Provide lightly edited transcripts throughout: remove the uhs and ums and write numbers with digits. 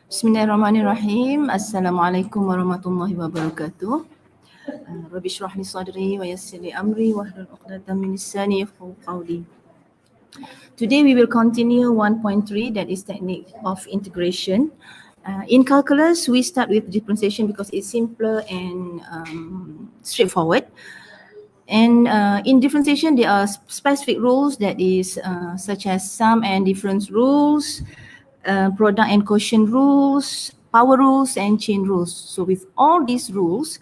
Bismillahirrahmanirrahim. Assalamualaikum warahmatullahi wabarakatuh. Rabbi shrah li sadri wa yassir li amri wahlul 'uqdatam min lisani yafqahu qawli. Today we will continue 1.3, that is technique of integration. In calculus, we start with differentiation because it's simpler and straightforward. And in differentiation, there are specific rules, that is such as sum and difference rules, product and quotient rules, power rules, and chain rules. So with all these rules,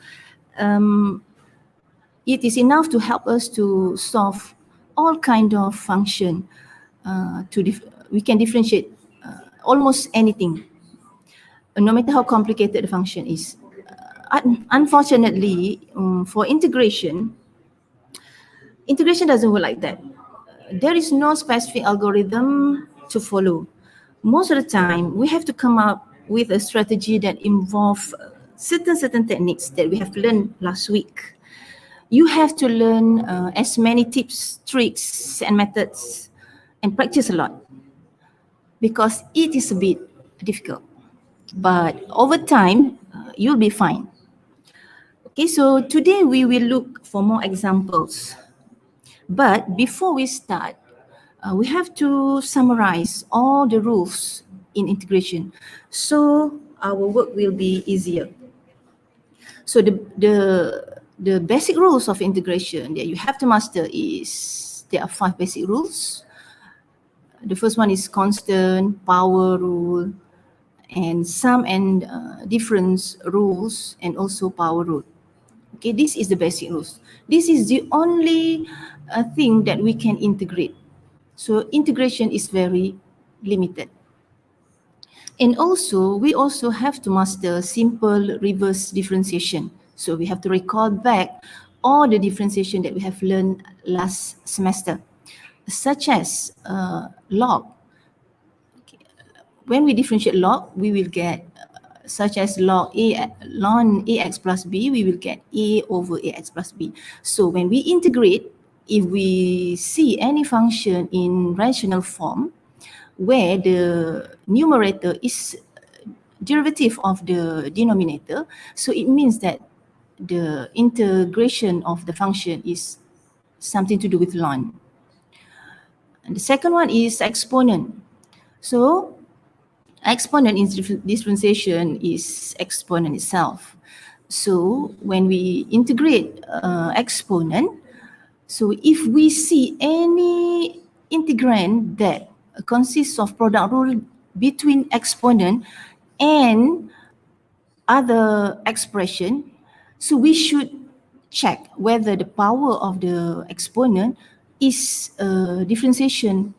it is enough to help us to solve all kind of function. We can differentiate almost anything, no matter how complicated the function is. Unfortunately, for integration doesn't work like that. There is no specific algorithm to follow. Most of the time, we have to come up with a strategy that involves certain techniques that we have learned last week. You have to learn as many tips, tricks, and methods, and practice a lot, because it is a bit difficult. But over time, you'll be fine. Okay, so today we will look for more examples. But before we start, we have to summarize all the rules in integration, so our work will be easier. So the basic rules of integration that you have to master there are 5 basic rules. The first one is constant, power rule, and sum and difference rules, and also power rule. Okay, this is the basic rules. This is the only thing that we can integrate. So integration is very limited. And also, we also have to master simple reverse differentiation. So we have to recall back all the differentiation that we have learned last semester, such as log. Okay. When we differentiate log, we will get such as log ax plus b, we will get a over ax plus b. So when we integrate, if we see any function in rational form where the numerator is derivative of the denominator, so it means that the integration of the function is something to do with ln. And the second one is exponent. So exponent in differentiation is exponent itself. So when we integrate exponent, so if we see any integrand that consists of product rule between exponent and other expression, so we should check whether the power of the exponent is differentiation,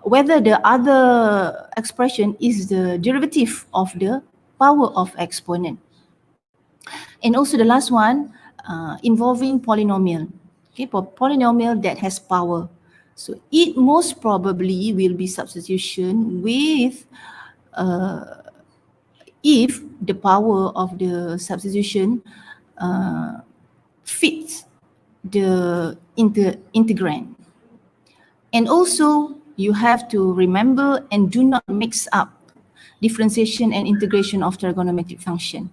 whether the other expression is the derivative of the power of exponent. And also the last one, involving polynomial. Okay, polynomial that has power. So it most probably will be substitution with if the power of the substitution fits the integrand. And also you have to remember and do not mix up differentiation and integration of trigonometric function.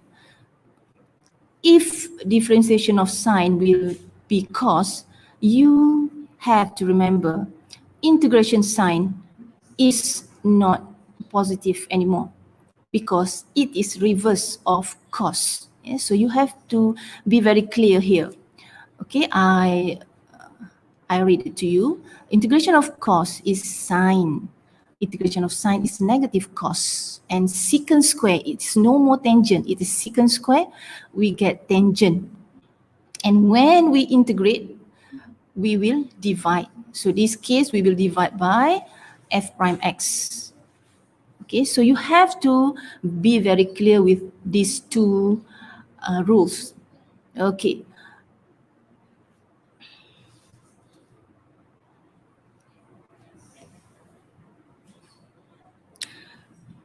If differentiation of sine will be cos, you have to remember integration sine is not positive anymore because it is reverse of cos. Yeah? So you have to be very clear here. Okay, I read it to you. Integration of cos is sine. Integration of sine is negative cos, and secant square, it's no more tangent, it is secant square, we get tangent. And when we integrate, we will divide. So this case, we will divide by f prime x. Okay, so you have to be very clear with these two rules. Okay.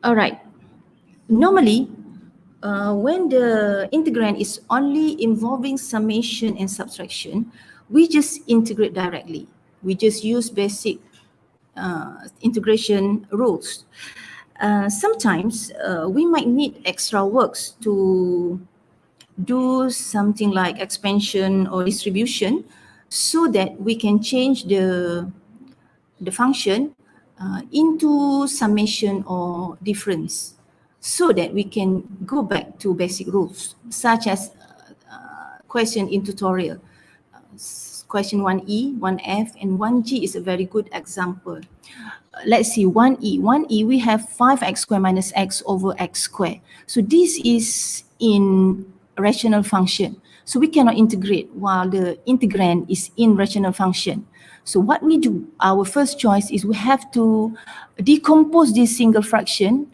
All right. Normally, when the integrand is only involving summation and subtraction, we just integrate directly. We just use basic integration rules. Sometimes we might need extra works to do something like expansion or distribution so that we can change the function into summation or difference so that we can go back to basic rules, such as question in tutorial. Question 1E, 1F, and 1G is a very good example. Let's see, 1E. 1E, we have 5x squared minus x over x squared. So this is in rational function. So we cannot integrate while the integrand is in rational function. So what we do, our first choice is we have to decompose this single fraction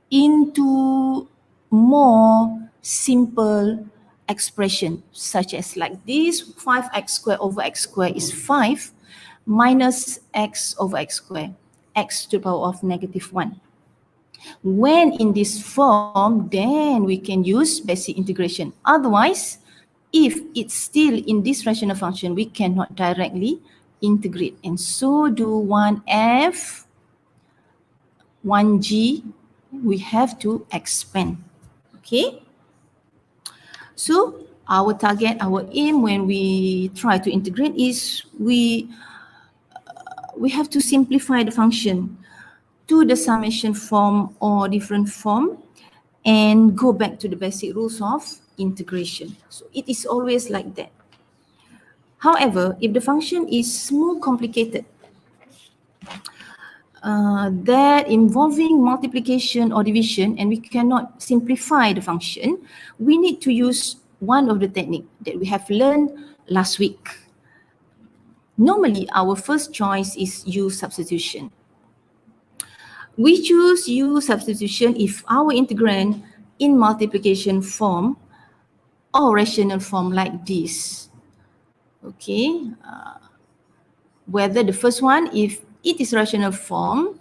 into more simple expression, such as like this: 5x squared over x squared is 5 minus x over x squared, x to the power of -1. When in this form, then we can use basic integration. Otherwise, if it's still in this rational function, we cannot directly integrate. And so do 1f, 1g, we have to expand. Okay? So our target, our aim when we try to integrate is we have to simplify the function to the summation form or different form and go back to the basic rules of integration. So it is always like that. However, if the function is more complicated, that involving multiplication or division, and we cannot simplify the function, we need to use one of the technique that we have learned last week. Normally, our first choice is use substitution. We choose use substitution if our integrand in multiplication form or rational form like this. Okay, whether the first one, if it is rational form,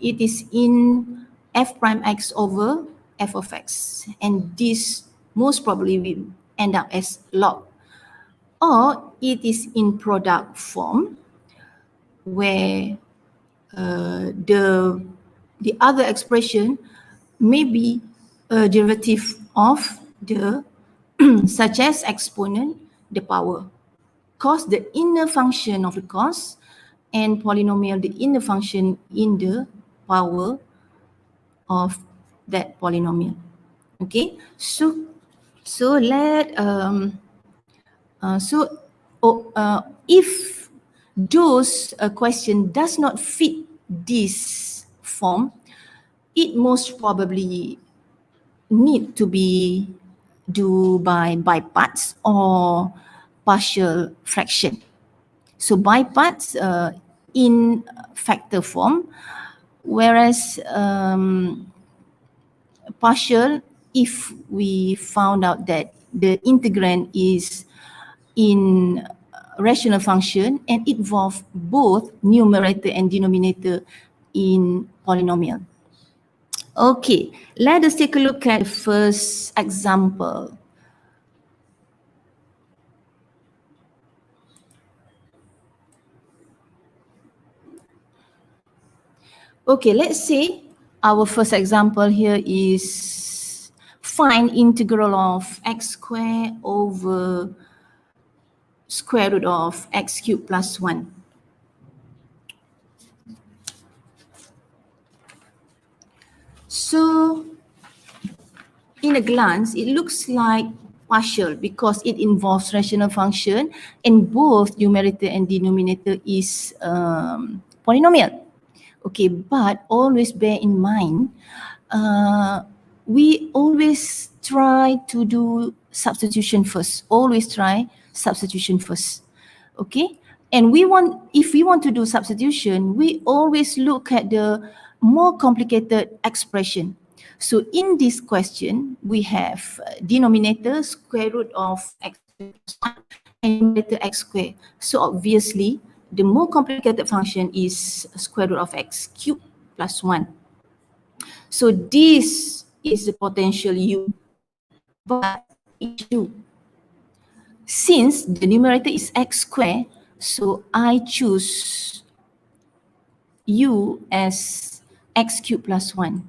it is in f prime x over f of x, and this most probably will end up as log. Or it is in product form, where the other expression may be a derivative of the such as exponent, the power, cos the inner function of the cos, and polynomial the inner function in the power of that polynomial. Okay, so if those question does not fit this form, it most probably need to be do by parts or partial fraction. So by parts in factor form, whereas partial if we found out that the integrand is in rational function and involve both numerator and denominator in polynomial. Okay, let us take a look at the first example. Okay, let's say our first example here is find integral of x squared over square root of x cubed plus 1. So, in a glance, it looks like partial because it involves rational function and both numerator and denominator is polynomial. Okay, but always bear in mind, we always try to do substitution first. Always try substitution first. Okay, and if we want to do substitution, we always look at the more complicated expression. So in this question, we have denominator square root of x plus 1 and numerator x squared. So obviously, the more complicated function is square root of x cubed plus 1. So this is the potential u, but it's u. Since the numerator is x squared, so I choose u as x cubed plus 1.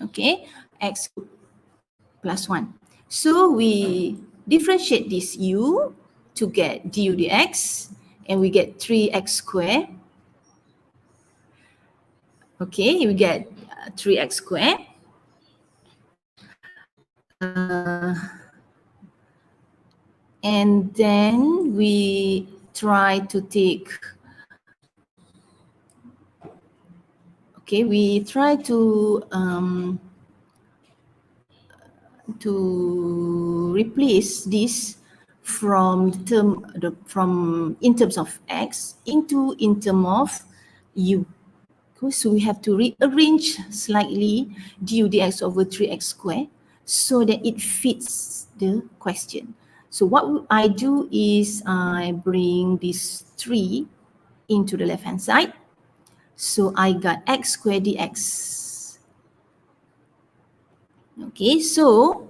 Okay, x cubed plus 1. So we differentiate this u to get du dx, and we get 3x squared. Okay, we get 3x squared. And then we try to take, okay, we try to replace this from from in terms of x into in terms of u. So we have to rearrange slightly du dx over 3x squared so that it fits the question. So what I do is I bring this 3 into the left hand side. So I got x squared dx. Okay, so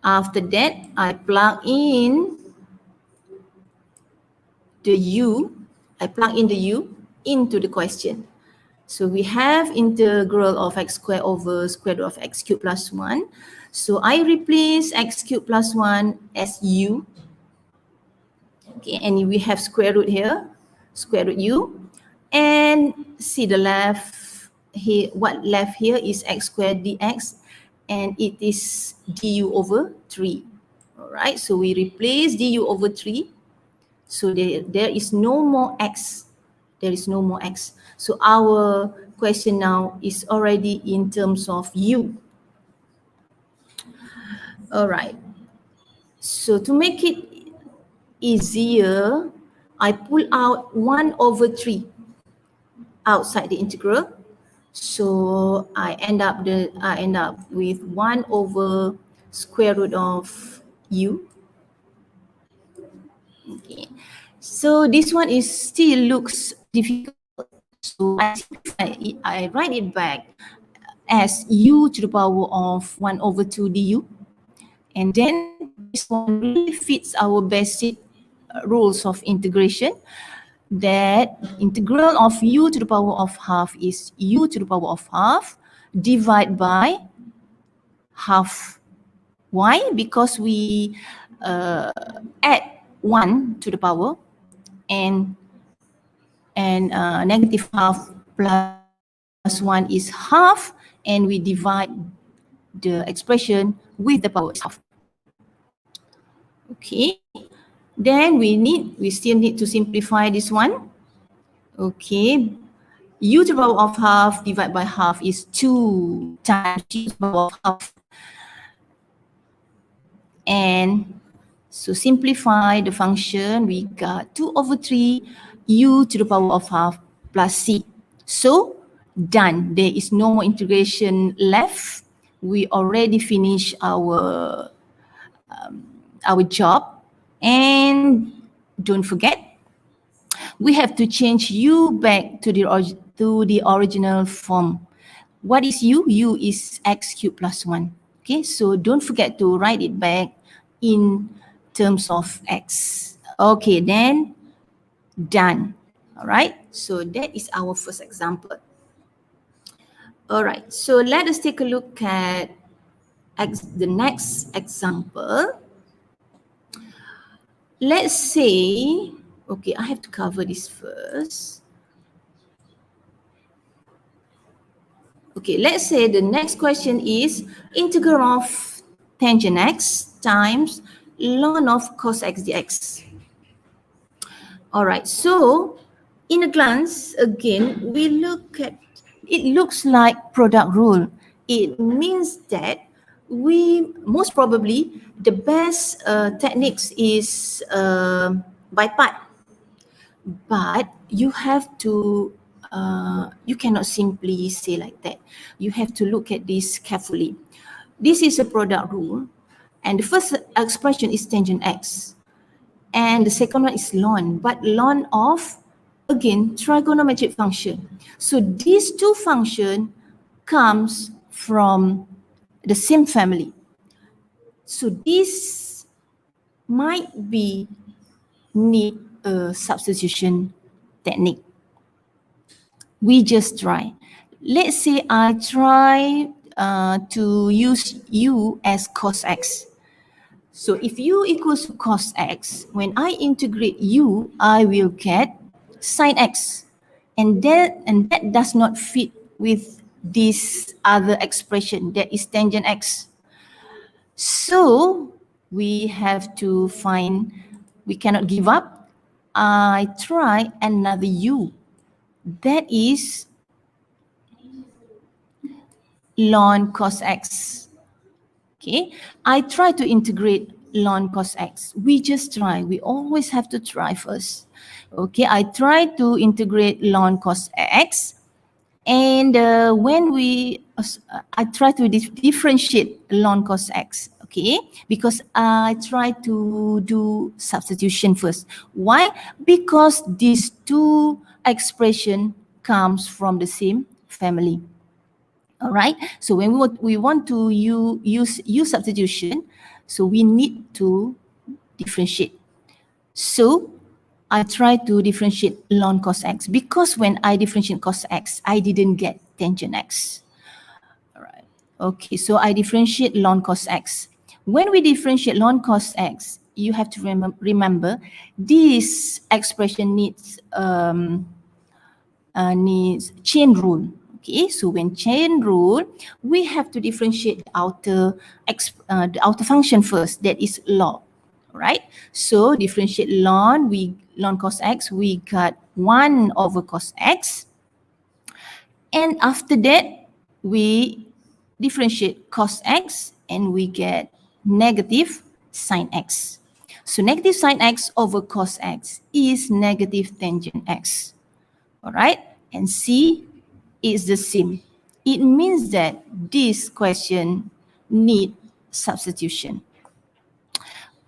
after that I plug in the u, into the question. So we have integral of x squared over square root of x cubed plus 1. So I replace x cubed plus 1 as u. Okay, and we have square root here, square root u. And see the left here, what left here is x squared dx, and it is du over 3. All right, so we replace du over 3. So there is no more x. There is no more x. So our question now is already in terms of u. All right. So to make it easier, I pull out 1 over 3 outside the integral. So I end up with 1 over square root of u. Okay. So this one is still looks difficult. So I simplify it, I write it back as u to the power of 1 over 2 du. And then this one really fits our basic rules of integration, that integral of u to the power of half is u to the power of half divided by half. Why? Because we add 1 to the power, and negative half plus 1 is half, and we divide the expression with the power half. Okay, then we still need to simplify this one. Okay, u to the power of half divided by half is 2 times u to the power of half. And so simplify the function, we got 2 over 3 u to the power of half plus c. So done. There is no more integration left. We already finished our job. And don't forget, we have to change u back to the original form. What is u? U is x cubed plus 1. Okay, so don't forget to write it back in terms of x. Okay, then done. All right, so that is our first example. All right, so let us take a look at the next example. Let's say, okay, I have to cover this first. Okay, let's say the next question is integral of tangent x times ln of cos x dx. All right, so in a glance, again, we look at, it looks like product rule. It means that we most probably the best techniques is by part, but you have to you cannot simply say like that. You have to look at this carefully. This is a product rule, and the first expression is tangent x, and the second one is ln, but ln of, again, trigonometric function. So these two functions comes from the same family. So this might be need a substitution technique. We just try. Let's say I try to use u as cos x. So if u equals to cos x, when I integrate u, I will get sin x. And that does not fit with this other expression that is tangent x. So we have to find, we cannot give up. I try another u. That is ln cos x. Okay, I try to integrate ln cos x. We just try. We always have to try first. Okay, I try to integrate ln cos x. And I try to differentiate ln cos x, okay? Because I try to do substitution first. Why? Because these two expression comes from the same family. All right. So when we want to use substitution, so we need to differentiate. So I try to differentiate ln cos x, because when I differentiate cos x, I didn't get tangent x. All right. Okay, so I differentiate ln cos x. When we differentiate ln cos x, you have to remember this expression needs chain rule. Okay, so when chain rule, we have to differentiate the outer function first, that is log. Right? So differentiate ln cos x, we got 1 over cos x. And after that, we differentiate cos x and we get negative sin x. So negative sin x over cos x is negative tangent x. All right? And C is the same. It means that this question need substitution.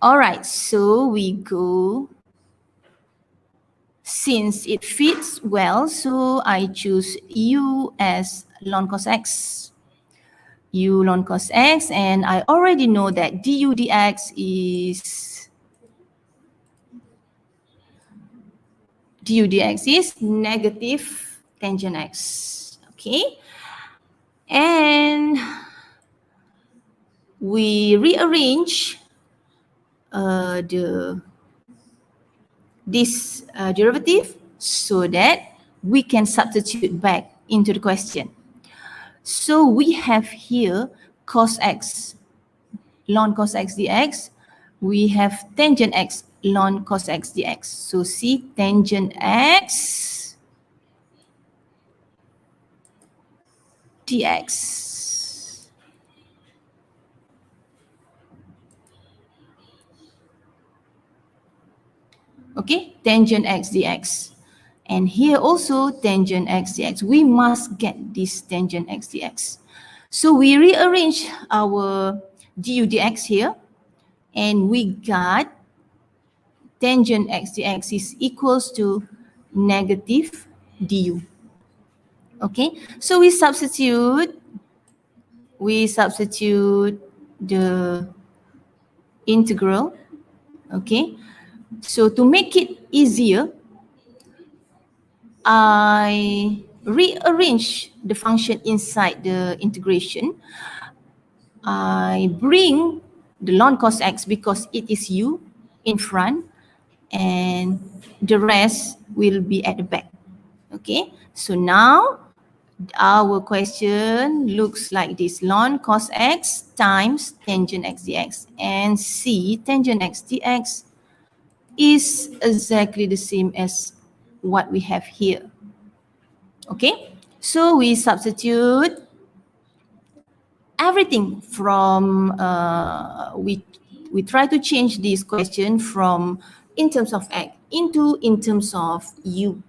All right, so we go, since it fits well, so I choose u as ln cos x. U ln cos x, and I already know that du dx is negative tangent x. Okay, and we rearrange this derivative so that we can substitute back into the question. So we have here cos x ln cos x dx. We have tangent x ln cos x dx. So see tangent x dx. Okay, tangent x dx. And here also tangent x dx. We must get this tangent x dx. So we rearrange our du dx here, and we got tangent x dx is equals to negative du. Okay, so we substitute the integral. Okay, so to make it easier, I rearrange the function inside the integration. I bring the ln cos x because it is u in front, and the rest will be at the back. Okay, so now our question looks like this: ln cos x times tangent x dx, and C tangent x dx is exactly the same as what we have here. Okay, so we substitute everything from we try to change this question from in terms of x into in terms of u.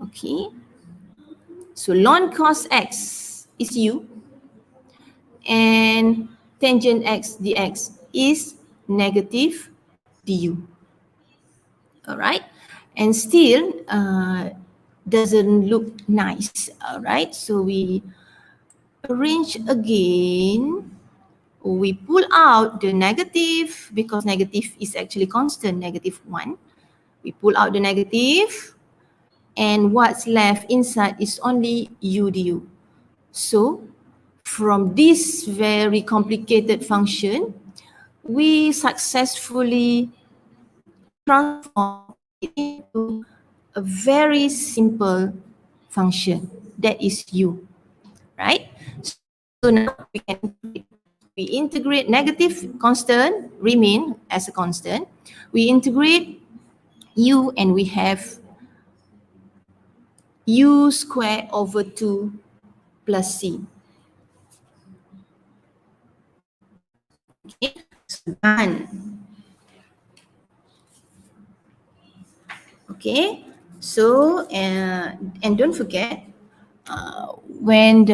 Okay, so ln cos x is u, and tangent x dx is negative du. All right, and still doesn't look nice. All right, so we arrange again. We pull out the negative because negative is actually constant, -1. We pull out the negative, and what's left inside is only u du. So from this very complicated function, we successfully transform it into a very simple function that is u, right? So now we integrate negative constant remain as a constant. We integrate u and we have u squared over 2 plus c. Okay, so done. Okay, so and don't forget, when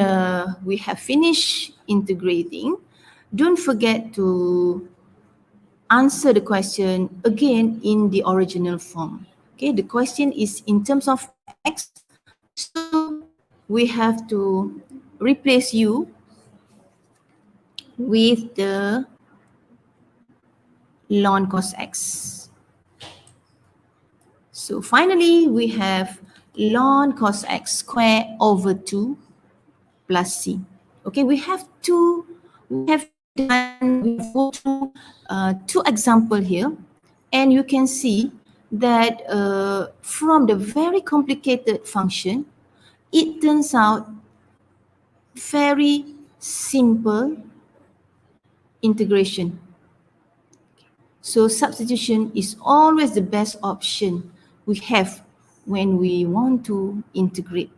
we have finished integrating, don't forget to answer the question again in the original form. Okay, the question is in terms of x, so we have to replace u with the ln cos x. So finally, we have ln cos x squared over 2 plus c. Okay, we have go through two examples here, and you can see that from the very complicated function, it turns out very simple integration. So substitution is always the best option we have when we want to integrate.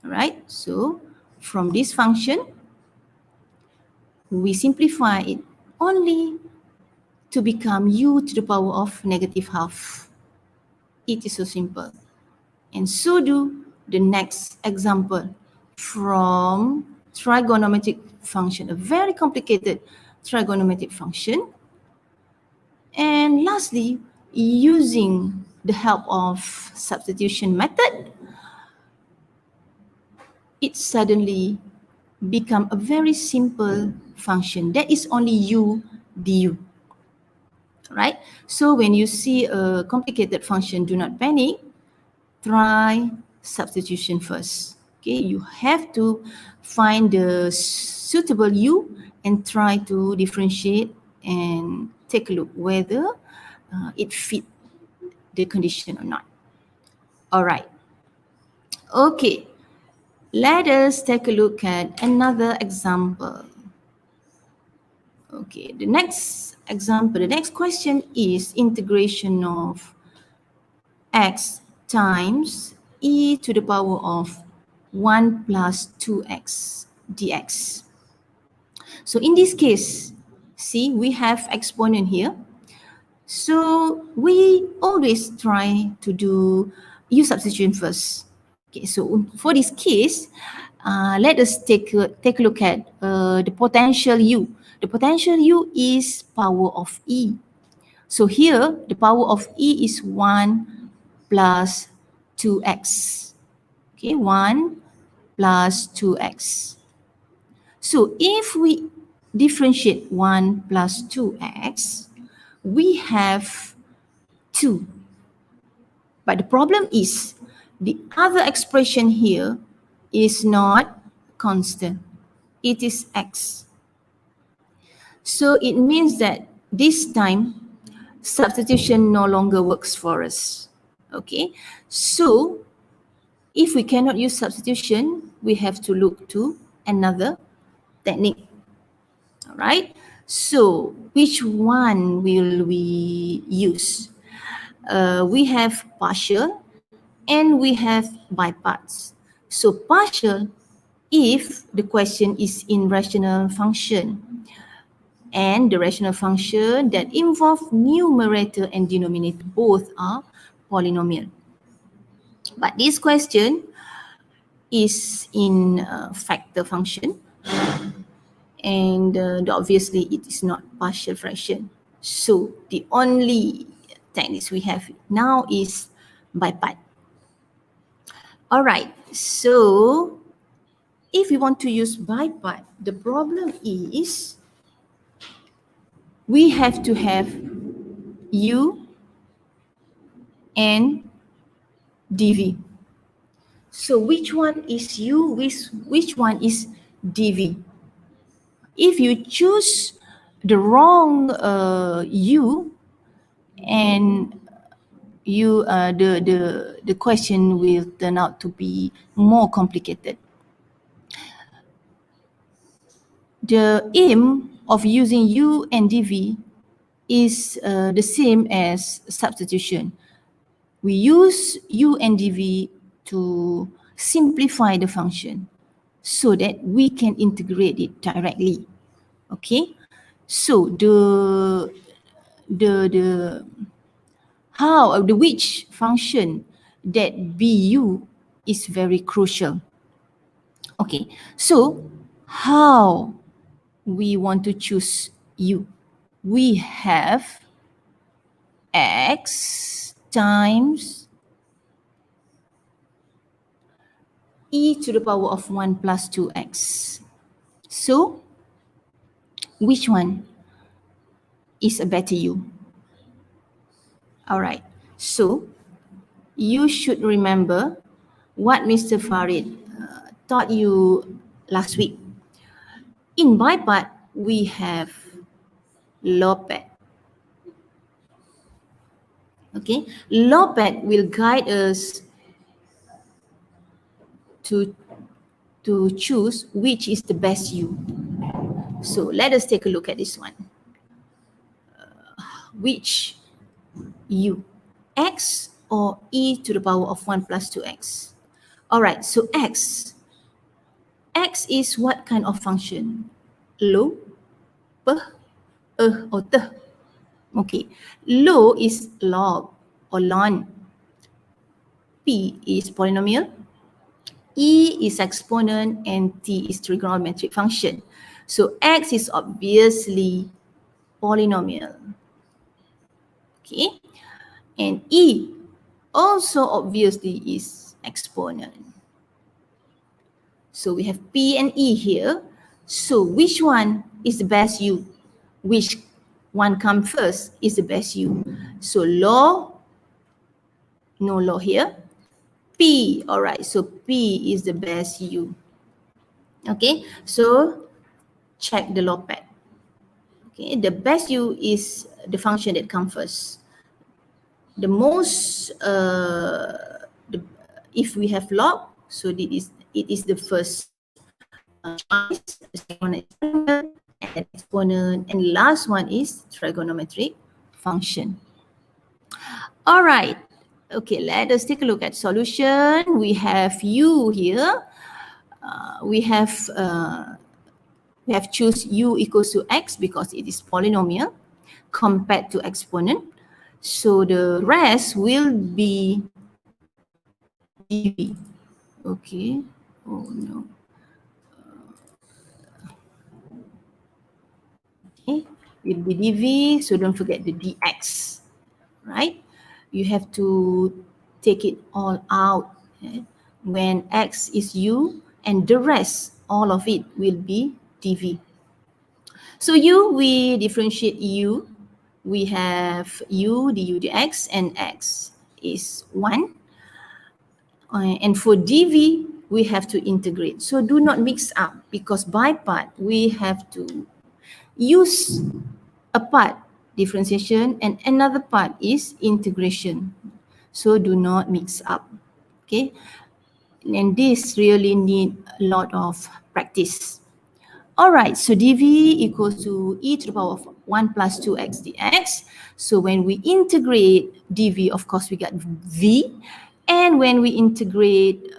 All right, so from this function, we simplify it only to become u to the power of negative half. It is so simple. And so do the next example from trigonometric function, a very complicated trigonometric function. And lastly, using the help of substitution method, it suddenly become a very simple function that is only u du. Right? So when you see a complicated function, do not panic. Try substitution first. Okay, you have to find the suitable u and try to differentiate and take a look whether it fit the condition or not. All right. Okay, let us take a look at another example. Okay, the next example, the next question is integration of x times e to the power of 1 plus 2x dx. So in this case, see, we have exponent here. So we always try to do u substitution first. Okay, so for this case, let us take a look at the potential u. The potential u is power of e. So here, the power of e is 1 plus 2x. Okay, 1 plus 2x. So if we differentiate 1 plus 2x, we have 2. But the problem is the other expression here is not constant. It is x. So it means that this time substitution no longer works for us. Okay, so if we cannot use substitution, we have to look to another technique. All right, so which one will we use? We have partial and we have by parts. So partial if the question is in rational function, and the rational function that involve numerator and denominator both are polynomial. But this question is in factor function, and obviously it is not partial fraction. So the only techniques we have now is by part. All right, so if we want to use by part, the problem is we have to have u and dv. So which one is u, which one is dv? If you choose the wrong u, and the question will turn out to be more complicated. The aim of using u and dv is the same as substitution. We use u and dv to simplify the function so that we can integrate it directly. Okay, so the which function that bu is very crucial. Okay, so how we want to choose u? We have x times e to the power of 1 plus 2x. So, which one is a better u? All right, so you should remember what Mr. Farid taught you last week. In bipart, we have low-pad. Okay, low-pad will guide us to choose which is the best u. So let us take a look at this one. Which u? X or e to the power of 1 plus 2x? All right, so x is what kind of function? Low, p, or t. Okay, low is log or ln. P is polynomial, e is exponent, and t is trigonometric function. So x is obviously polynomial. Okay, and e also obviously is exponent. So we have p and e here. So which one is the best u? Which one comes first is the best u? So law, no law here. P, all right, so P is the best u. Okay, so check the log pad. Okay, the best u is the function that comes first. The most, if we have log, so it is the first choice. The second one is and exponent, and last one is trigonometric function. All right. Okay, let us take a look at solution. We have u here. We have choose u equals to x because it is polynomial compared to exponent. So the rest will be dv. Okay. Oh no. Okay, will be dv. So don't forget the dx. Right? You have to take it all out. Okay? When x is u and the rest, all of it will be dv. So u, we differentiate u. We have u du dx and x is 1. And for dv, we have to integrate. So do not mix up because by part, we have to use a part differentiation and another part is integration. So do not mix up. Okay. And this really need a lot of practice. All right, so dv equals to e to the power of 1 plus 2x dx. So when we integrate dv, of course, we got v. And when we integrate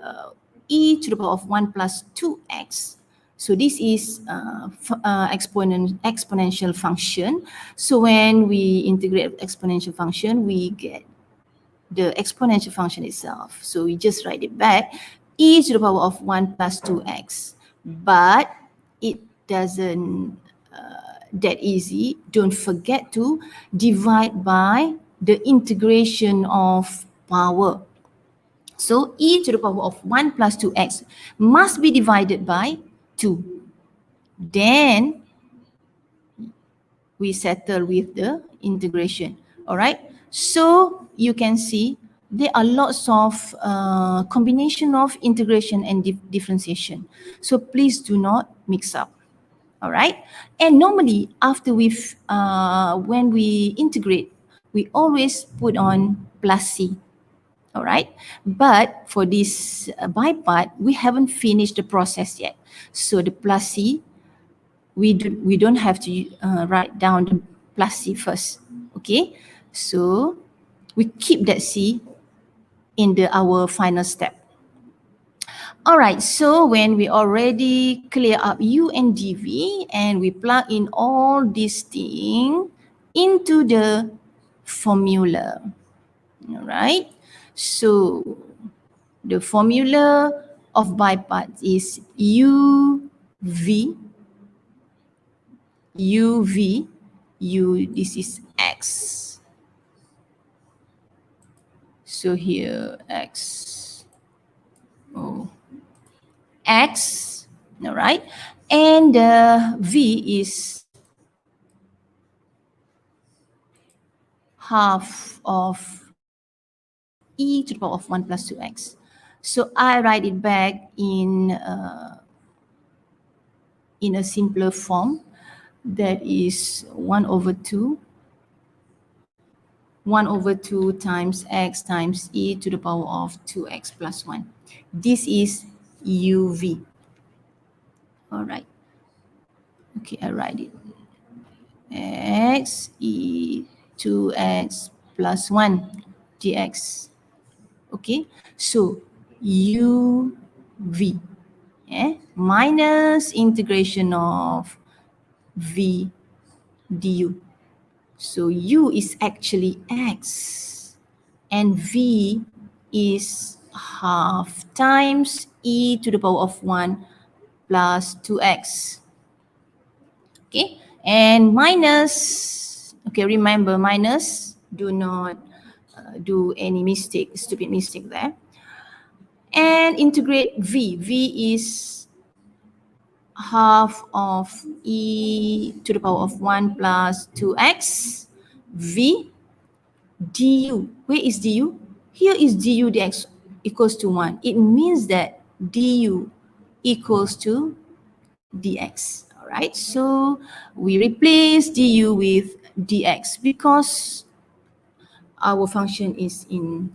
e to the power of 1 plus 2x, so this is exponential function. So when we integrate exponential function, we get the exponential function itself. So we just write it back, e to the power of 1 plus 2x. But it doesn't that easy. Don't forget to divide by the integration of power. So e to the power of 1 plus 2x must be divided by 2. Then we settle with the integration. All right. So you can see there are lots of combination of integration and differentiation. So please do not mix up. All right. And normally after when we integrate, we always put on plus C. All right. But for this bipart, we haven't finished the process yet. So the plus C, we don't have to write down the plus C first. Okay. So we keep that C in our final step. All right, so when we already clear up U and dV and we plug in all these things into the formula. All right, so the formula of bipart is UV, this is X. So here X, X, all right, and V is half of e to the power of 1 plus 2x. So I write it back in a simpler form, that is 1 over 2 times x times e to the power of 2x plus 1. This is UV. All right. Okay, I write it. X e 2x plus 1 dx. Okay, so UV minus integration of V du. So U is actually X and V is half times e to the power of 1 plus 2x. Okay, and minus, okay, remember minus, do not do any stupid mistake there. And integrate V. V is half of e to the power of 1 plus 2x. V du. Where is du? Here is du dx equals to 1. It means that du equals to dx. All right, so we replace du with dx because our function is in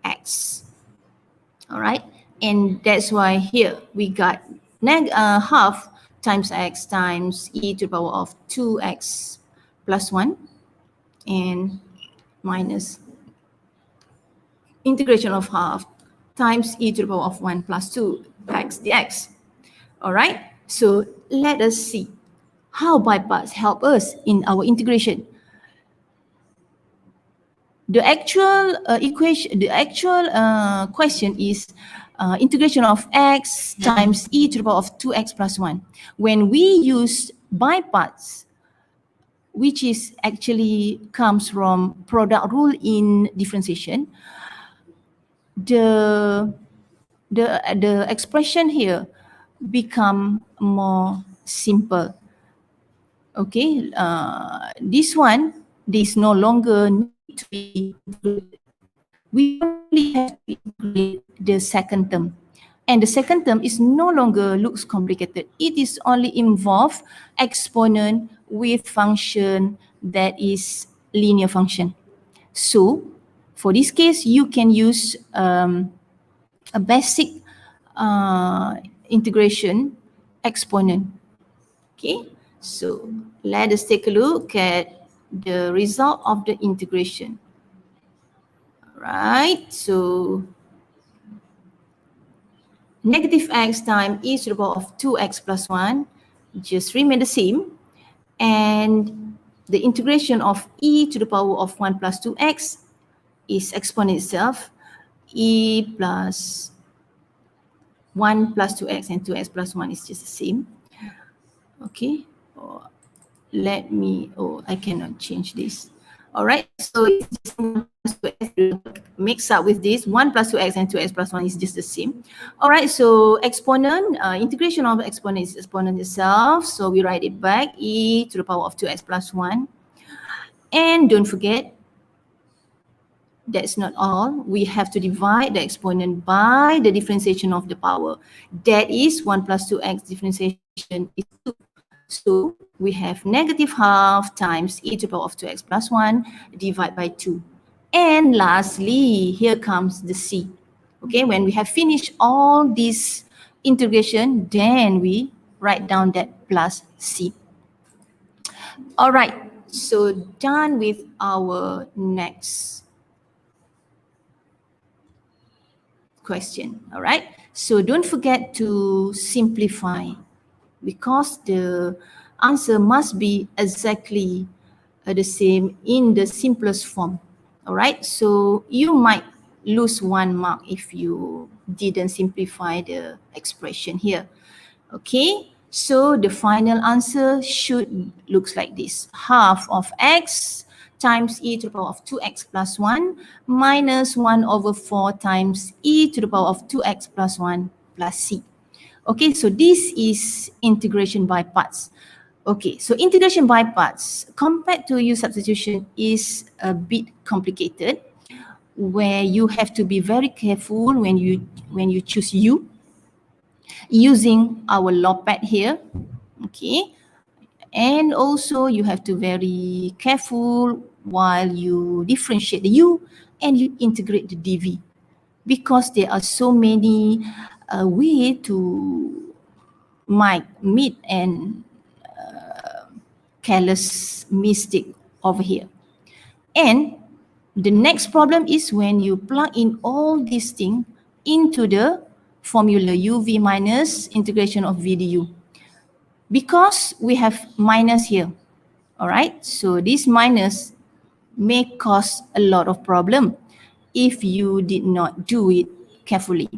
x. All right, and that's why here we got half times x times e to the power of 2x plus 1 and minus integration of half times e to the power of 1 plus 2x dx. All right, so let us see how biparts help us in our integration. The actual question is integration of x times e to the power of 2x plus 1. When we use biparts, which is actually comes from product rule in differentiation, the expression here become more simple. Okay, this one, this no longer need to be included. We only have to include the second term. And the second term is no longer looks complicated. It is only involve exponent with function that is linear function. So for this case, you can use a basic integration exponent. Okay, so let us take a look at the result of the integration. Right, so negative x times e to the power of 2x plus 1 just remain the same, and the integration of e to the power of 1 plus 2x is exponent itself, e plus 1 plus 2x and 2x plus 1 is just the same. Okay, I cannot change this. All right, so it's just 1 plus 2x mix up with this. 1 plus 2x and 2x plus 1 is just the same. All right, so exponent, integration of exponent is exponent itself. So we write it back, e to the power of 2x plus 1. And don't forget, That's not all. We have to divide the exponent by the differentiation of the power. That is 1 plus 2x differentiation is 2. So we have negative half times e to the power of 2x plus 1 divided by 2. And lastly, here comes the c. Okay, when we have finished all this integration, then we write down that plus c. All right, so done with our next question. All right, so don't forget to simplify, because the answer must be exactly the same in the simplest form. All right, so you might lose 1 mark if you didn't simplify the expression here. Okay, so the final answer should looks like this: half of x times e to the power of 2x plus 1 minus 1 over 4 times e to the power of 2x plus 1 plus c. Okay, so this is integration by parts. Okay, so integration by parts compared to U substitution is a bit complicated, where you have to be very careful when you choose U using our law pad here. Okay, and also you have to very careful while you differentiate the U and you integrate the dv, because there are so many way to might meet and careless mistake over here. And the next problem is when you plug in all these things into the formula uv minus integration of v du, because we have minus here. All right, so this minus may cause a lot of problem if you did not do it carefully.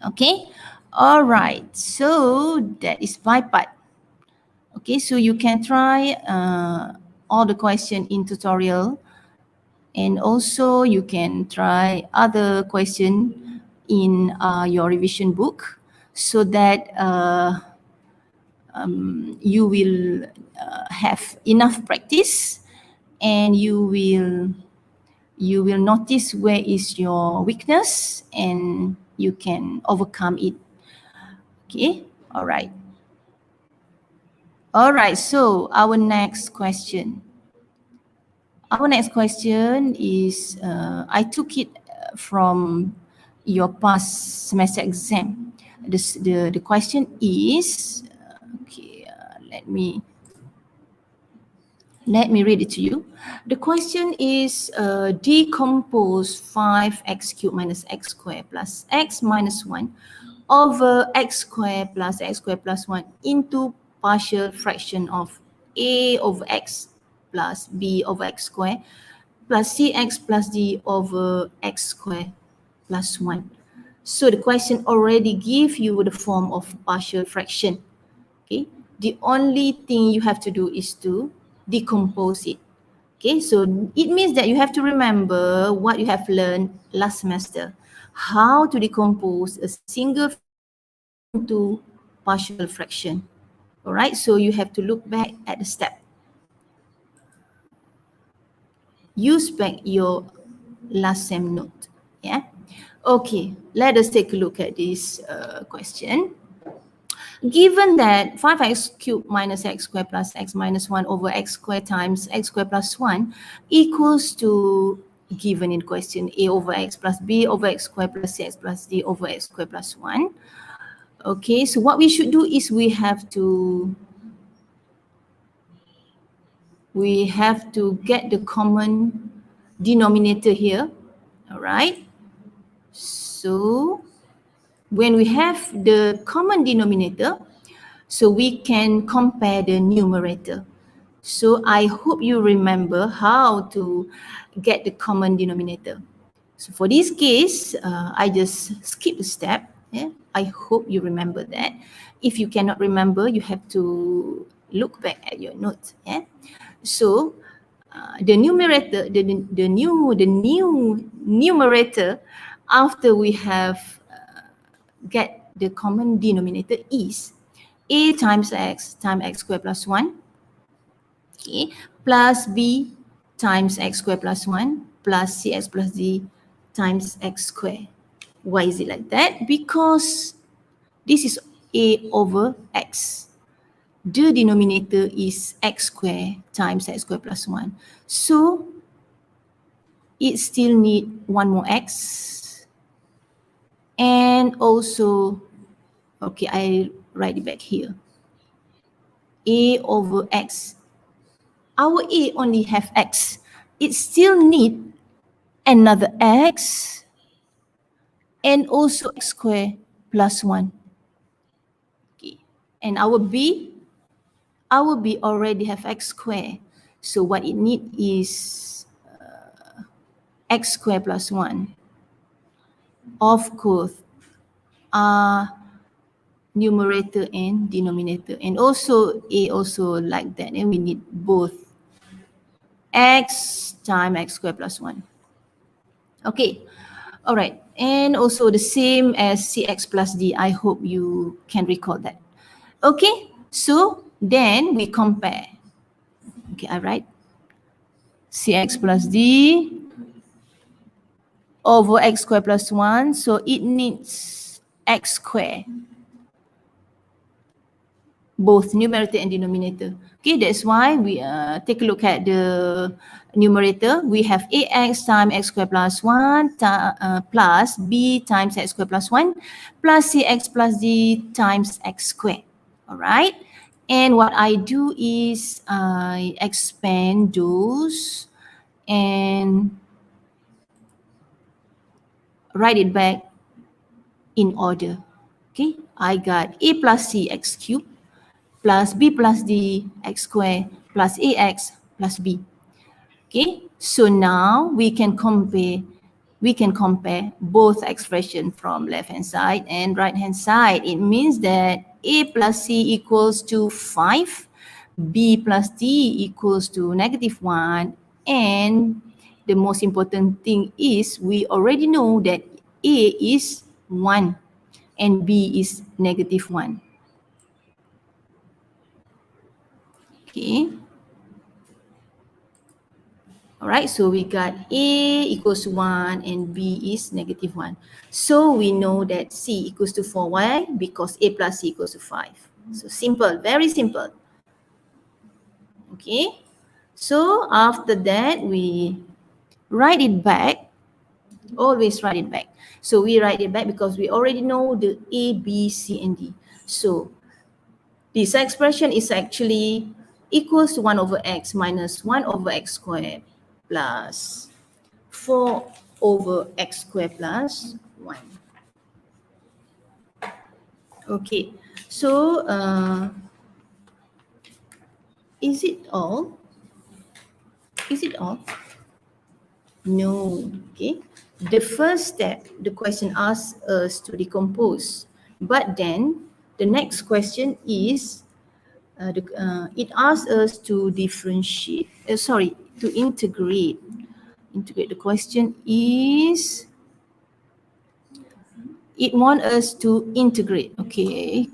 Okay, all right, so that is by part. Okay, so you can try all the question in tutorial, and also you can try other question in your revision book, so that you will have enough practice, and you will notice where is your weakness and you can overcome it. Okay, all right. All right, so our next question. Our next question is, I took it from your past semester exam. The question is, okay, let me read it to you. The question is, decompose 5x cubed minus x squared plus x minus 1 over x squared plus 1 into partial fraction of a over x plus b over x squared plus cx plus d over x squared plus 1. So the question already gives you the form of partial fraction. Okay, the only thing you have to do is to decompose it. Okay, so it means that you have to remember what you have learned last semester, how to decompose a single fraction into partial fraction. All right, so you have to look back at the step. Use back your last sem note. Yeah. Okay, let us take a look at this question. Given that 5x cubed minus x squared plus x minus 1 over x squared times x squared plus 1 equals to, given in question, a over x plus b over x squared plus cx plus d over x squared plus 1. Okay, so what we should do is we have to get the common denominator here. All right, so when we have the common denominator, so we can compare the numerator. So I hope you remember how to get the common denominator. So for this case, I just skip a step. Yeah? I hope you remember that. If you cannot remember, you have to look back at your notes. Yeah? So the numerator, the new numerator, after we have get the common denominator is a times x squared plus 1, okay, plus b times x squared plus 1 plus cx plus d times x squared. Why is it like that? Because this is a over x. The denominator is x squared times x squared plus 1. So it still need one more x. And also, okay, I write it back here. A over x. Our a only have x. It still need another x and also x squared plus 1. Okay. And our b already have x squared. So what it need is x squared plus 1. Of course, numerator and denominator. And also a also like that. And we need both x times x squared plus 1. Okay. All right. And also the same as cx plus d. I hope you can recall that. Okay. So then we compare. Okay, I write cx plus d over x squared plus 1. So it needs x squared, both numerator and denominator. Okay, that's why we take a look at the numerator. We have ax times x squared plus 1 plus b times x squared plus 1 plus cx plus d times x squared. All right. And what I do is I expand those and write it back in order. Okay, I got a plus c x cubed plus b plus d x squared plus ax plus b. Okay, so now we can compare both expression from left hand side and right hand side. It means that a plus c equals to 5, b plus d equals to -1, and the most important thing is we already know that a is 1 and b is -1. Okay. All right, so we got a equals to 1 and b is -1. So we know that c equals to 4. Why? Because a plus c equals to 5. So simple, very simple. Okay, so after that we write it back. Always write it back. So we write it back because we already know the a, b, c, and d. So this expression is actually equals to 1 over x minus 1 over x squared plus 4 over x squared plus 1. Okay, so is it all? Is it all? No. Okay, the first step, the question asks us to decompose, but then the next question is it asks us to differentiate, to integrate. The question is, it wants us to integrate. Okay,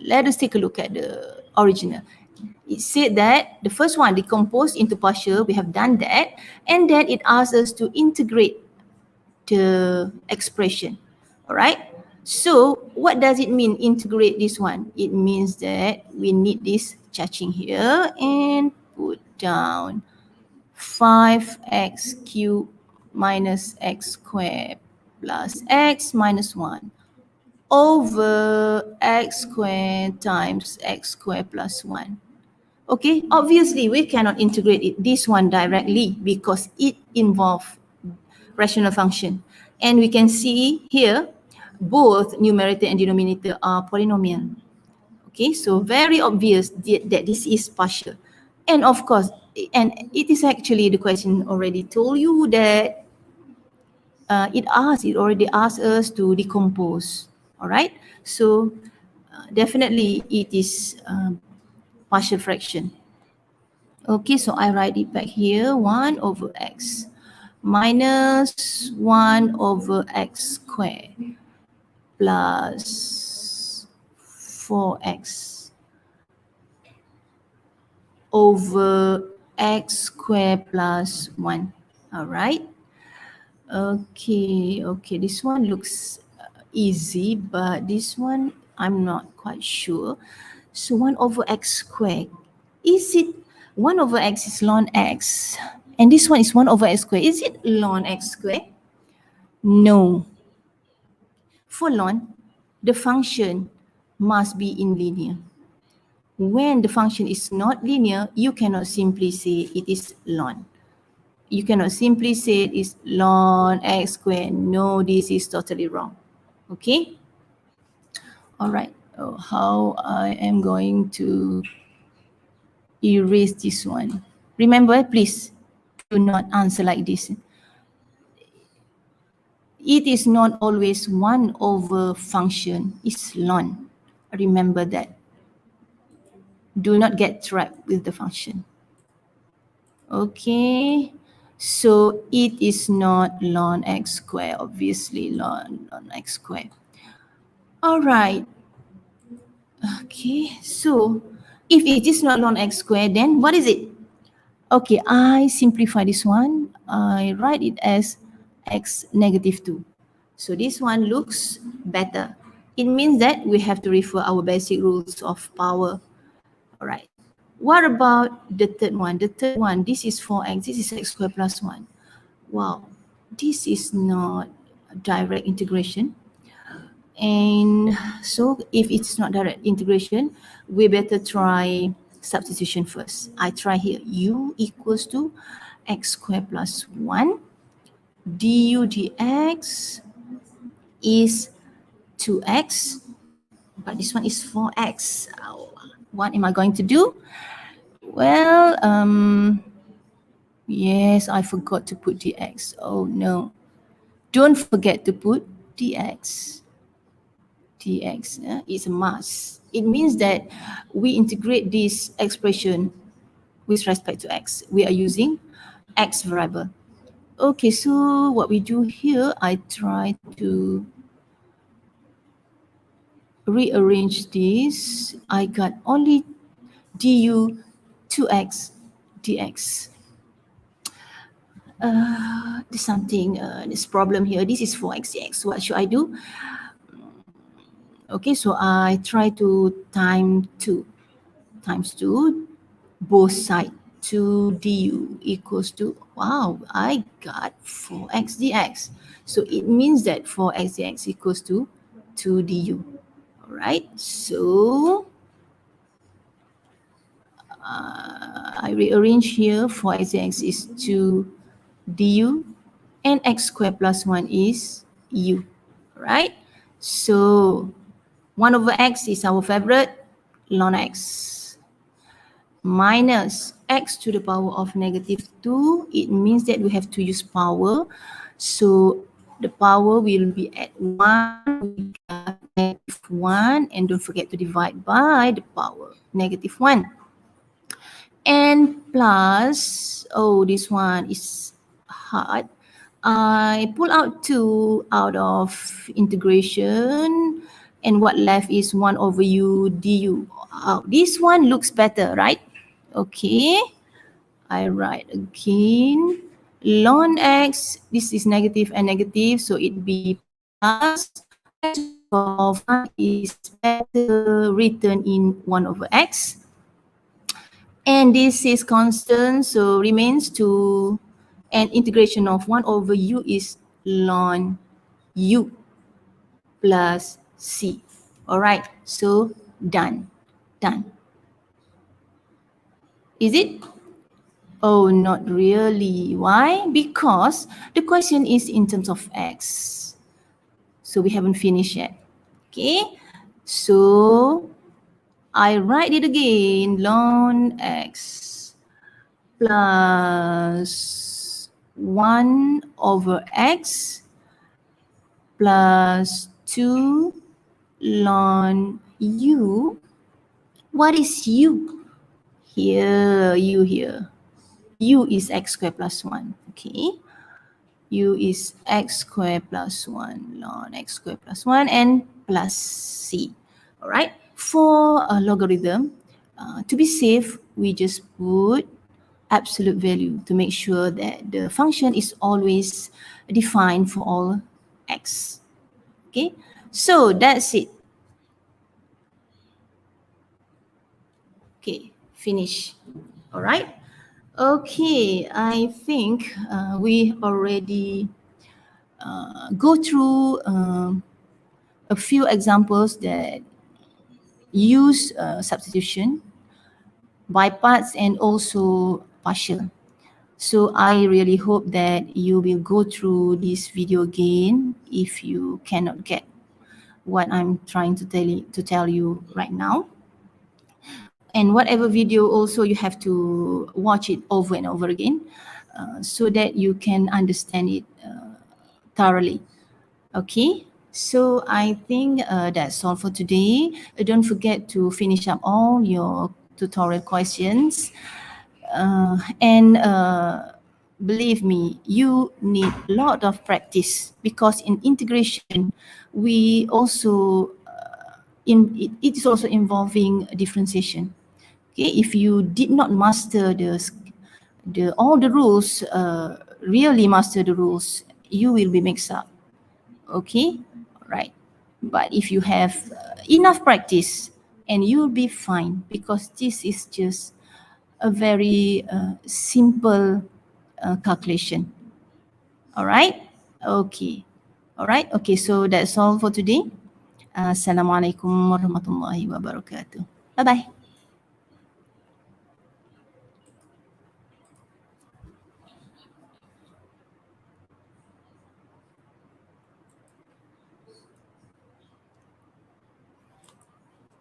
let us take a look at the original. It said that the first one, decompose into partial, we have done that, and then it asks us to integrate the expression. All right, so what does it mean, integrate this one? It means that we need this charging here and put down 5x cubed minus x squared plus x minus 1 over x squared times x squared plus 1. Okay, obviously we cannot integrate this one directly because it involves rational function. And we can see here both numerator and denominator are polynomial. Okay, so very obvious that this is partial. And of course, and it is actually, the question already told you that it already asked us to decompose. All right, so definitely it is partial fraction. Okay, so I write it back here, 1 over x minus 1 over x squared plus 4x over x squared plus 1. All right. Okay, this one looks easy, but this one I'm not quite sure. So 1 over x squared, is it 1 over x is ln x, and this one is 1 over x squared. Is it ln x squared? No. For ln, the function must be in linear. When the function is not linear, you cannot simply say it is ln. You cannot simply say it is ln x squared. No, this is totally wrong. Okay? All right. Oh, how I am going to erase this one. Remember, please do not answer like this. It is not always 1 over function, it's ln. Remember that. Do not get trapped with the function. Okay, so it is not ln x squared, obviously ln x squared. All right. Okay, so if it is not ln x squared, then what is it? Okay, I simplify this one. I write it as x negative 2. So this one looks better. It means that we have to refer our basic rules of power. All right. What about the third one? The third one, this is 4x, this is x squared plus 1. Wow, this is not direct integration. And so if it's not direct integration, we better try substitution first. I try here, u equals to x squared plus 1 du dx is 2x, but this one is 4x. What am I going to do? Well, yes, I forgot to put dx. Oh no. Don't forget to put dx. Dx is a must. It means that we integrate this expression with respect to x. We are using x variable. Okay, so what we do here, I try to rearrange this. I got only du 2x dx. There's something, this problem here. This is 4x dx. What should I do? Okay, so I try to times 2 both sides. 2 du equals to, wow, I got 4x dx. So it means that 4x dx equals to 2 du. All right, so I rearrange here. 4x dx is 2 du and x squared plus 1 is u. All right, so 1 over x is our favorite, ln x, minus x to the power of negative 2. It means that we have to use power. So the power will be at 1, we got negative 1, and don't forget to divide by the power, negative 1. And plus, oh, this one is hard. I pull out 2 out of integration, and what left is 1 over u du. Oh, this one looks better, right? Okay, I write again. Ln x, this is negative and negative, so it be plus x of 1 is better written in 1 over x. And this is constant, so remains 2. And integration of 1 over u is ln u plus c. All right, so done. Is it? Oh, not really. Why? Because the question is in terms of x. So we haven't finished yet. Okay, so I write it again, ln x plus 1 over x plus 2 ln u. What is u? Here, u here. U is x squared plus 1, okay? U is x squared plus 1, ln x squared plus 1, and plus c. All right, for a logarithm, to be safe, we just put absolute value to make sure that the function is always defined for all x. Okay, so that's it. Okay, finish. All right. Okay, I think we already go through a few examples that use substitution by parts and also partial. So I really hope that you will go through this video again if you cannot get what I'm trying to tell you right now. And whatever video also you have to watch it over and over again so that you can understand it thoroughly. Okay, so I think that's all for today. Don't forget to finish up all your tutorial questions. And believe me, you need a lot of practice because in integration, we also, it is also involving differentiation. Okay, if you did not master all the rules, really master the rules, you will be mixed up. Okay, right. But if you have enough practice, and you'll be fine because this is just a very simple calculation. All right. Okay. All right. Okay. So that's all for today. Assalamualaikum warahmatullahi wabarakatuh. Bye bye.